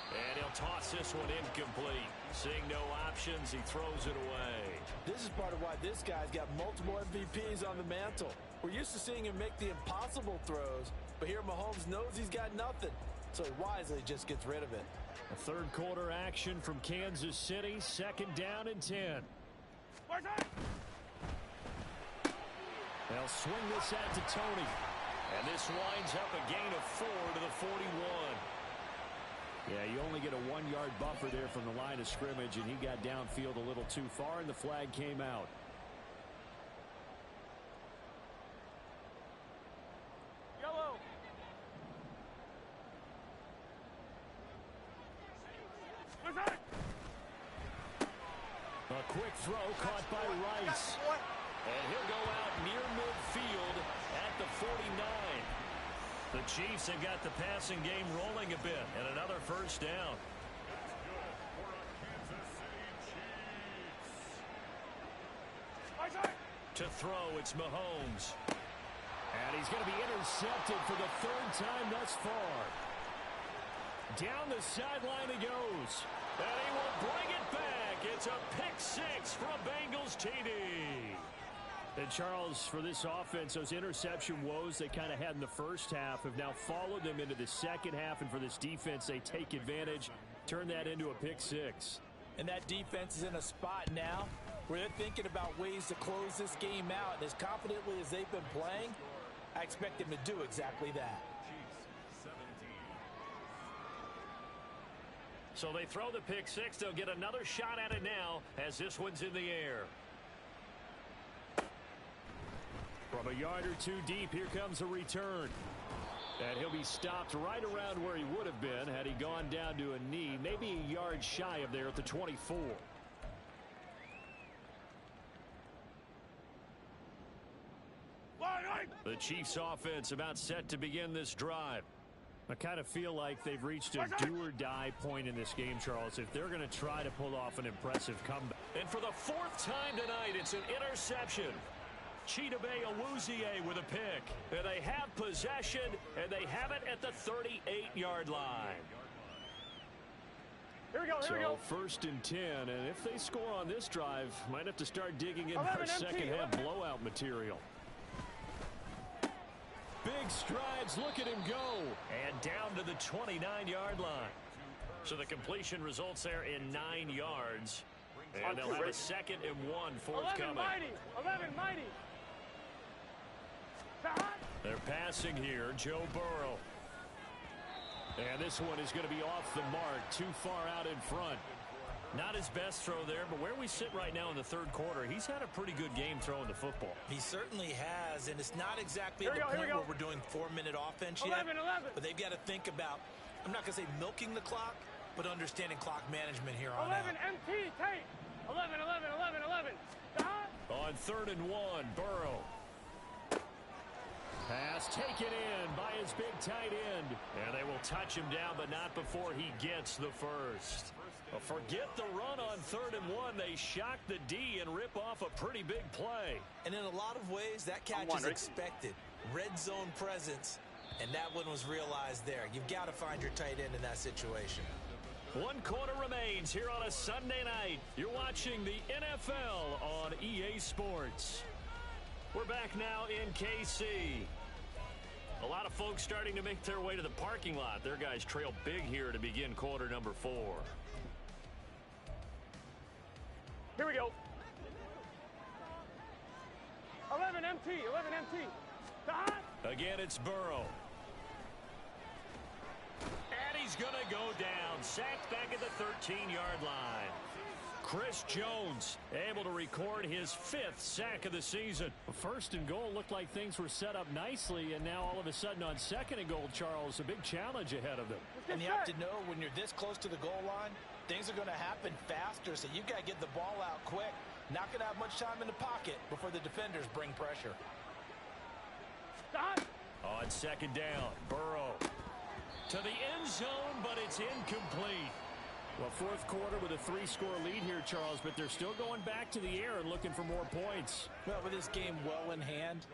And he'll toss this one incomplete. Seeing no options, he throws it away. This is part of why this guy's got multiple MVPs on the mantle. We're used to seeing him make the impossible throws, but here Mahomes knows he's got nothing, so he wisely just gets rid of it. A 3rd quarter action from Kansas City, 2nd down and 10. Right side. They'll swing this out to Tony. And this winds up a gain of 4 to the 41. Yeah, you only get a 1-yard buffer there from the line of scrimmage, and he got downfield a little too far, and the flag came out. Yellow. Right side. A quick throw caught by Rice. And he'll go out near midfield at the 49. The Chiefs have got the passing game rolling a bit, and another 1st down. To throw, it's Mahomes. And he's going to be intercepted for the 3rd time thus far. Down the sideline he goes. And he will bring it back. It's a pick six from Bengals TD. And Charles, for this offense, those interception woes they kind of had in the first half have now followed them into the second half. And for this defense, they take advantage, turn that into a pick six. And that defense is in a spot now where they're thinking about ways to close this game out. And as confidently as they've been playing, I expect them to do exactly that. So they throw the pick six. They'll get another shot at it now as this one's in the air. From a yard or two deep, here comes a return. And he'll be stopped right around where he would have been had he gone down to a knee, maybe a yard shy of there at the 24. The Chiefs offense about set to begin this drive. I kind of feel like they've reached a do-or-die point in this game, Charles, if they're going to try to pull off an impressive comeback. And for the fourth time tonight, it's an interception. Chidobe Awuzie with a pick. And they have possession, and they have it at the 38-yard line. Here we go, here we go. So first and 10, and if they score on this drive, might have to start digging in for second-half blowout material. Big strides, look at him go. And down to the 29-yard line. So the completion results there in 9 yards. And they'll have a second and 1 forthcoming. 11 mighty, 11 mighty. They're passing here, Joe Burrow. And this one is going to be off the mark, too far out in front. Not his best throw there, but where we sit right now in the third quarter, he's had a pretty good game throwing the football. He certainly has, and it's not exactly at the point where we're doing 4-minute offense yet. 11. But they've got to think about, I'm not going to say milking the clock, but understanding clock management here on 11 out. MT, tape. 11. On 3rd and 1, Burrow. Pass taken in by his big tight end. And they will touch him down, but not before he gets the first. Well, forget the run on 3rd and 1. They shock the D and rip off a pretty big play. And in a lot of ways, that catch is expected. Red zone presence, and that one was realized there. You've got to find your tight end in that situation. 1 quarter remains here on a Sunday night. You're watching the NFL on EA Sports. We're back now in KC. A lot of folks starting to make their way to the parking lot. Their guys trail big here to begin quarter number 4. Here we go. 11 MT. Again, it's Burrow. And he's going to go down. Sacked back at the 13-yard line. Chris Jones able to record his 5th sack of the season. First and goal looked like things were set up nicely, and now all of a sudden on 2nd and goal, Charles, a big challenge ahead of them. And you have to know when you're this close to the goal line, things are going to happen faster, so you've got to get the ball out quick. Not going to have much time in the pocket before the defenders bring pressure. On 2nd down, Burrow to the end zone, but it's incomplete. Well, 4th quarter with a 3-score lead here, Charles, but they're still going back to the air and looking for more points. Well, with this game well in hand,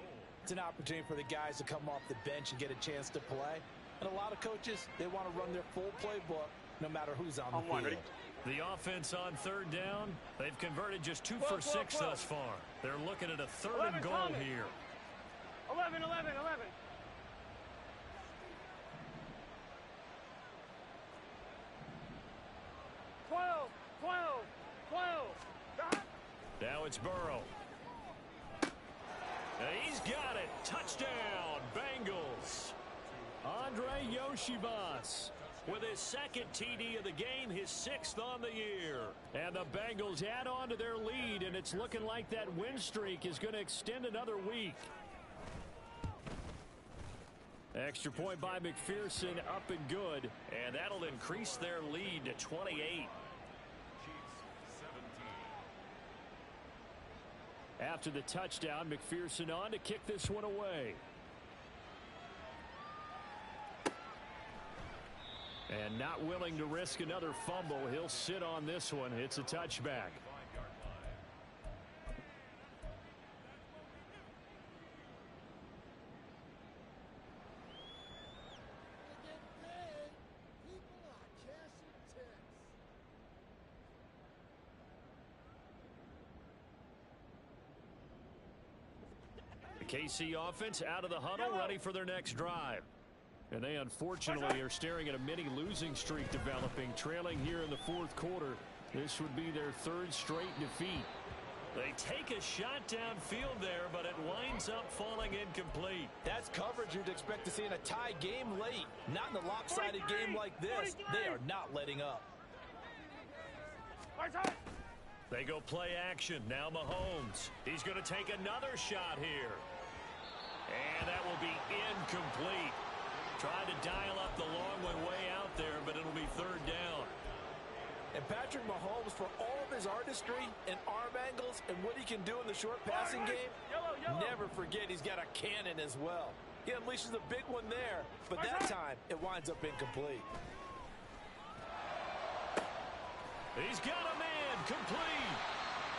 it's an opportunity for the guys to come off the bench and get a chance to play. And a lot of coaches, they want to run their full playbook no matter who's on the field. The offense on 3rd down, they've converted just 2 for 6 thus far. They're looking at a 3rd and goal here. 11. 12. Now it's Burrow. And he's got it. Touchdown, Bengals. Andre Yoshivas with his 2nd TD of the game, his 6th on the year. And the Bengals add on to their lead, and it's looking like that win streak is going to extend another week. Extra point by McPherson, up and good. And that'll increase their lead to 28. After the touchdown, McPherson on to kick this one away. And not willing to risk another fumble. He'll sit on this one. It's a touchback. KC offense out of the huddle, ready for their next drive. And they unfortunately are staring at a mini losing streak developing, trailing here in the fourth quarter. This would be their third straight defeat. They take a shot downfield there, but it winds up falling incomplete. That's coverage you'd expect to see in a tie game late. Not in a lopsided game like this. They are not letting up. They go play action. Now Mahomes. He's going to take another shot here. And that will be incomplete. Tried to dial up the long way out there, but it'll be third down. And Patrick Mahomes, for all of his artistry and arm angles and what he can do in the short passing game, never forget he's got a cannon as well. He unleashes a big one there, but that time it winds up incomplete. He's got a man complete.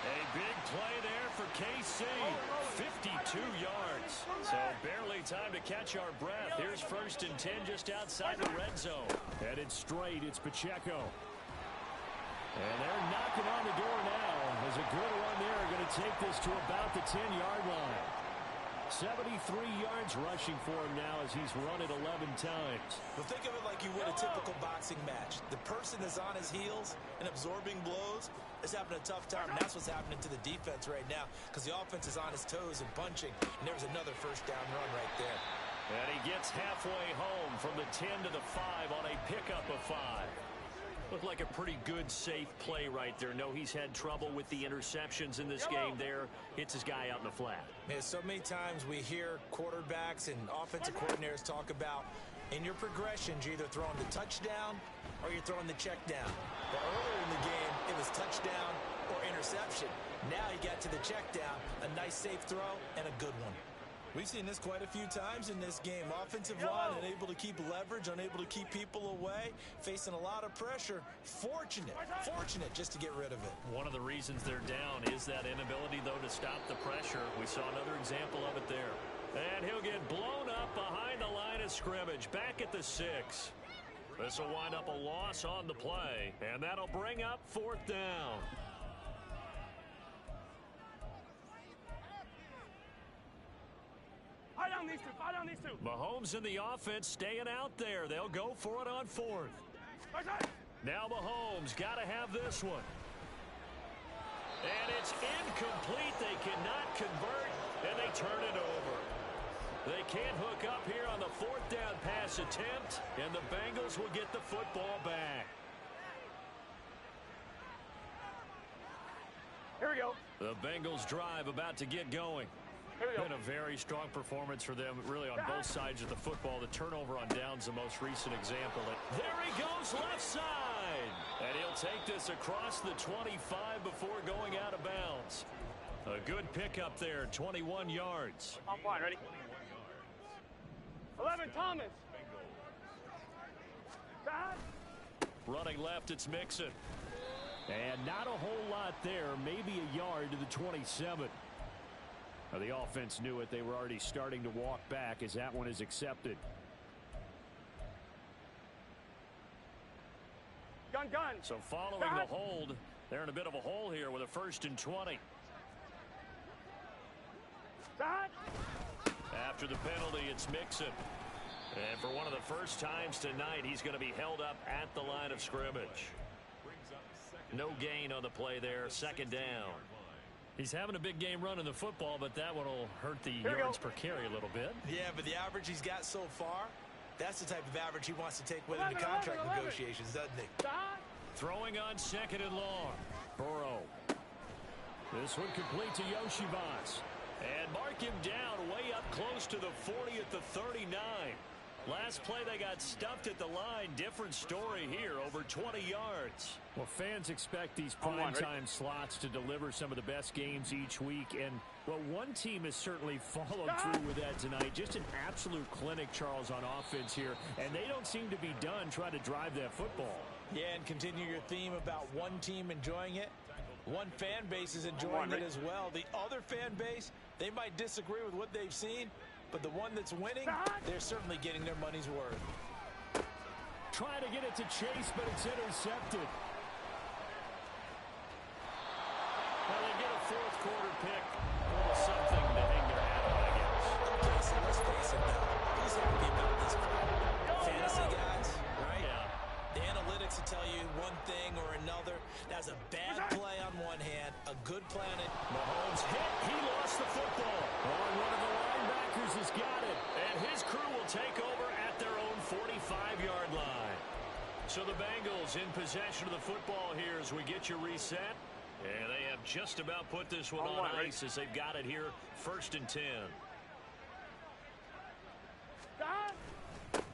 A big play there for KC. 52 yards. So barely time to catch our breath. Here's 1st and 10 just outside the red zone. Headed straight, it's Pacheco. And they're knocking on the door now. There's a good run there. Going to take this to about the 10-yard line. 73 yards rushing for him now as he's run it 11 times. But think of it like you would a typical boxing match. The person is on his heels and absorbing blows is having a tough time. And that's what's happening to the defense right now because the offense is on his toes and punching. And there's another first down run right there. And he gets halfway home from the 10 to the 5 on a pickup of 5. Looked like a pretty good, safe play right there. No, he's had trouble with the interceptions in this game there. Hits his guy out in the flat. Man, so many times we hear quarterbacks and offensive coordinators talk about in your progressions, you're either throwing the touchdown or you're throwing the check down. But earlier in the game, it was touchdown or interception. Now he got to the check down, a nice safe throw, and a good one. We've seen this quite a few times in this game. Offensive line unable to keep leverage, unable to keep people away, facing a lot of pressure. Fortunate just to get rid of it. One of the reasons they're down is that inability, though, to stop the pressure. We saw another example of it there. And he'll get blown up behind the line of scrimmage, back at the 6. This will wind up a loss on the play, and that'll bring up 4th down. Fire down these two. Mahomes and the offense staying out there. They'll go for it on 4th. Now Mahomes got to have this one. And it's incomplete. They cannot convert, and they turn it over. They can't hook up here on the 4th down pass attempt, and the Bengals will get the football back. Here we go. The Bengals drive about to get going. Been a very strong performance for them, really, on both sides of the football. The turnover on downs, the most recent example. There he goes, left side. And he'll take this across the 25 before going out of bounds. A good pickup there, 21 yards. I'm fine, ready? 11, Thomas. Running left, it's Mixon. And not a whole lot there, maybe a yard to the 27. The offense knew it. They were already starting to walk back as that one is accepted. Gun. So following the hold, they're in a bit of a hole here with a 1st and 20. After the penalty, it's Mixon. And for one of the first times tonight, he's going to be held up at the line of scrimmage. No gain on the play there, 2nd down. He's having a big game running the football, but that one will hurt the yards per carry a little bit. Yeah, but the average he's got so far, that's the type of average he wants to take with him to contract negotiations, doesn't he? Throwing on 2nd and long. Burrow. This one complete to Yoshivas. And mark him down way up close to the 40 at the 39. Last play they got stuffed at the line. Different story here, over 20 yards. Well, fans expect these primetime slots to deliver some of the best games each week. And, well, one team has certainly followed through with that tonight. Just an absolute clinic, Charles, on offense here. And they don't seem to be done trying to drive that football. Yeah, and continue your theme about one team enjoying it. One fan base is enjoying it as well. The other fan base, they might disagree with what they've seen, but the one that's winning, they're certainly getting their money's worth. Trying to get it to Chase, but it's intercepted. Well, they get a 4th quarter pick. Something to hang their hat on, I guess. and let's face it now, who's happy about this crowd? Fantasy guys, right? Yeah. The analytics will tell you one thing or another. That's a bad play on one hand, a good play on it. Mahomes hit. He lost the football. Oh, one of the linebackers has got it. And his crew will take over at their own 45-yard line. So the Bengals in possession of the football here as we get you reset. And they have just about put this one on ice as they've got it here, 1st and 10.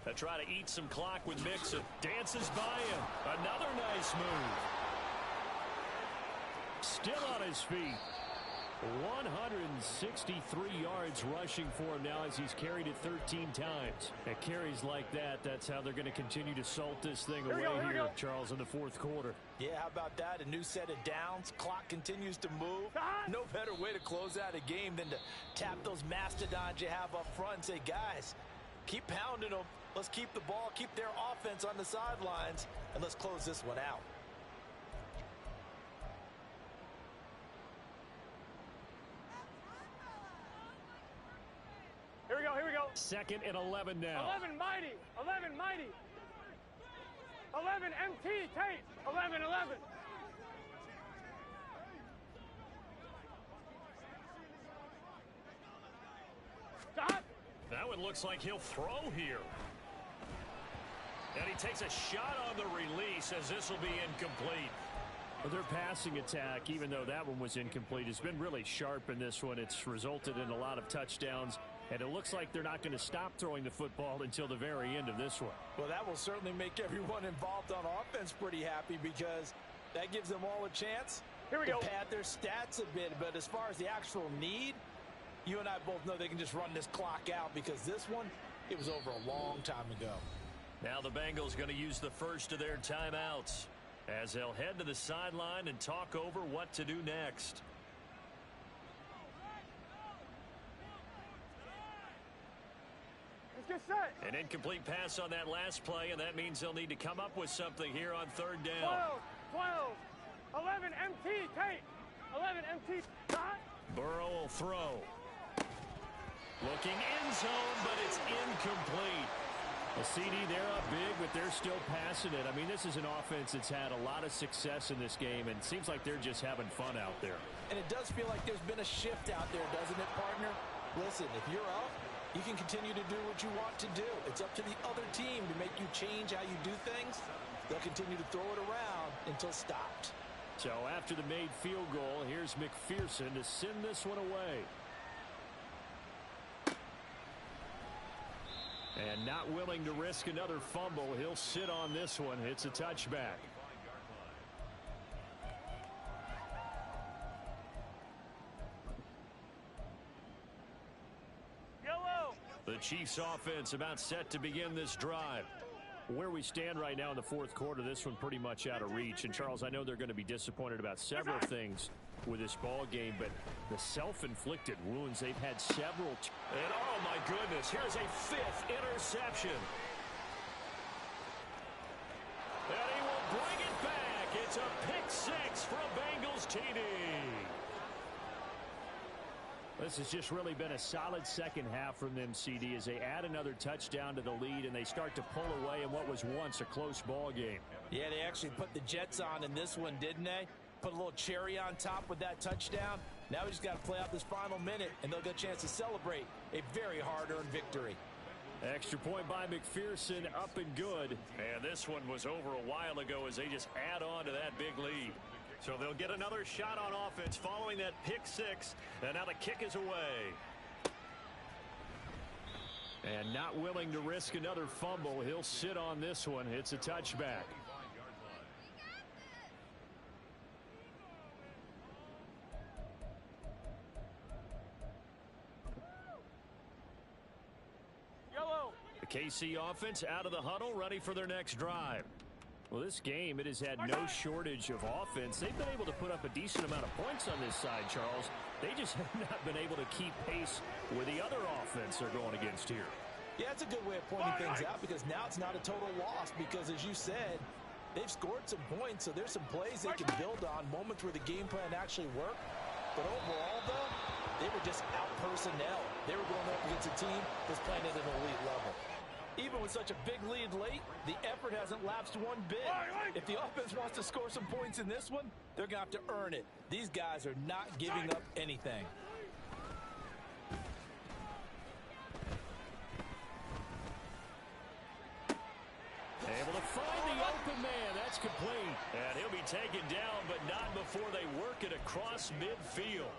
They try to eat some clock with Mixon. Dances by him. Another nice move. Still on his feet. 163 yards rushing for him now as he's carried it 13 times. At carries like that, that's how they're going to continue to salt this thing away here, Charles, in the 4th quarter. Yeah, how about that? A new set of downs. Clock continues to move. No better way to close out a game than to tap those mastodons you have up front and say, guys, keep pounding them. Let's keep the ball, keep their offense on the sidelines, and let's close this one out. Here we go, here we go. 2nd and 11 now. 11 mighty, 11 mighty. 11 MT, Tate, 11, 11. Stop. That one looks like he'll throw here. And he takes a shot on the release as this will be incomplete. Well, their passing attack, even though that one was incomplete, has been really sharp in this one. It's resulted in a lot of touchdowns, and it looks like they're not going to stop throwing the football until the very end of this one. Well, that will certainly make everyone involved on offense pretty happy because that gives them all a chance to pad their stats a bit. But as far as the actual need, you and I both know they can just run this clock out because this one, it was over a long time ago. Now the Bengals going to use the first of their timeouts as they'll head to the sideline and talk over what to do next. Let's get set. An incomplete pass on that last play, and that means they'll need to come up with something here on 3rd down. 12, 11 MT, Tate, 11 MT. Burrow will throw. Looking end zone, but it's incomplete. The CD, they're up big, but they're still passing it. I mean, this is an offense that's had a lot of success in this game, and it seems like they're just having fun out there. And it does feel like there's been a shift out there, doesn't it, partner? Listen, if you're up, you can continue to do what you want to do. It's up to the other team to make you change how you do things. They'll continue to throw it around until stopped. So after the made field goal, here's McPherson to send this one away. And not willing to risk another fumble, he'll sit on this one. It's a touchback. Yellow. The Chiefs offense about set to begin this drive. Where we stand right now in the 4th quarter, this one pretty much out of reach. And, Charles, I know they're going to be disappointed about several things with this ball game, but the self-inflicted wounds, they've had several. And, oh, my goodness, here's a 5th interception. And he will bring it back. It's a pick 6 from Bengals TD. This has just really been a solid second half from them, CD, as they add another touchdown to the lead and they start to pull away in what was once a close ball game. Yeah, they actually put the Jets on in this one, didn't they? Put a little cherry on top with that touchdown. Now we just got to play out this final minute, and they'll get a chance to celebrate a very hard-earned victory. Extra point by McPherson, up and good. And this one was over a while ago as they just add on to that big lead. So they'll get another shot on offense following that pick 6. And now the kick is away. And not willing to risk another fumble, he'll sit on this one. It's a touchback. Yellow. The KC offense out of the huddle, ready for their next drive. Well, this game, it has had no shortage of offense. They've been able to put up a decent amount of points on this side, Charles. They just have not been able to keep pace with the other offense they're going against here. Yeah, that's a good way of pointing things out because now it's not a total loss because, as you said, they've scored some points, so there's some plays they can build on, moments where the game plan actually worked. But overall, though, they were just out-personnel. They were going up against a team that's playing at an elite level. Even with such a big lead late, the effort hasn't lapsed one bit. If the offense wants to score some points in this one, they're going to have to earn it. These guys are not giving up anything. Able to find the open man. That's complete. And he'll be taken down, but not before they work it across midfield.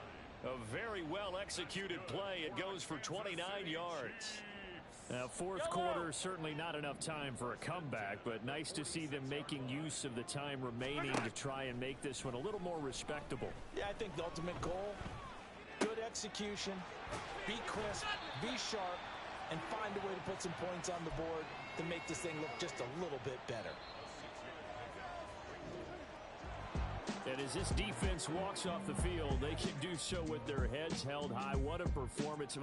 A very well-executed play. It goes for 29 yards. Now, fourth quarter, certainly not enough time for a comeback, but nice to see them making use of the time remaining to try and make this one a little more respectable. Yeah, I think the ultimate goal, good execution, be crisp, be sharp, and find a way to put some points on the board to make this thing look just a little bit better. And as this defense walks off the field, they can do so with their heads held high. What a performance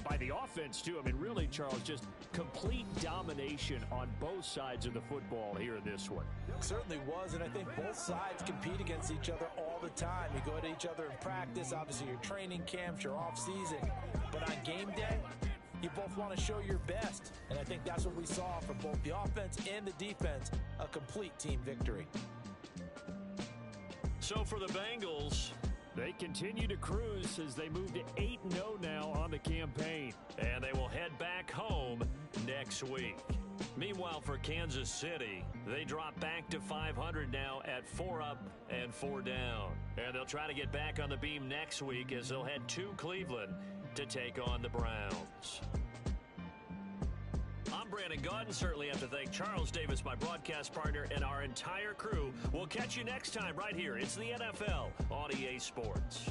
by the offense, too. I mean, really, Charles, just complete domination on both sides of the football here in this one. Certainly was, and I think both sides compete against each other all the time. You go to each other in practice, obviously your training camps, your off-season. But on game day, you both want to show your best. And I think that's what we saw from both the offense and the defense, a complete team victory. So for the Bengals, they continue to cruise as they move to 8-0 now on the campaign. And they will head back home next week. Meanwhile, for Kansas City, they drop back to 500 now at 4 up and 4 down. And they'll try to get back on the beam next week as they'll head to Cleveland to take on the Browns. I'm Brandon Gaudin. Certainly have to thank Charles Davis, my broadcast partner, and our entire crew. We'll catch you next time right here. It's the NFL on EA Sports.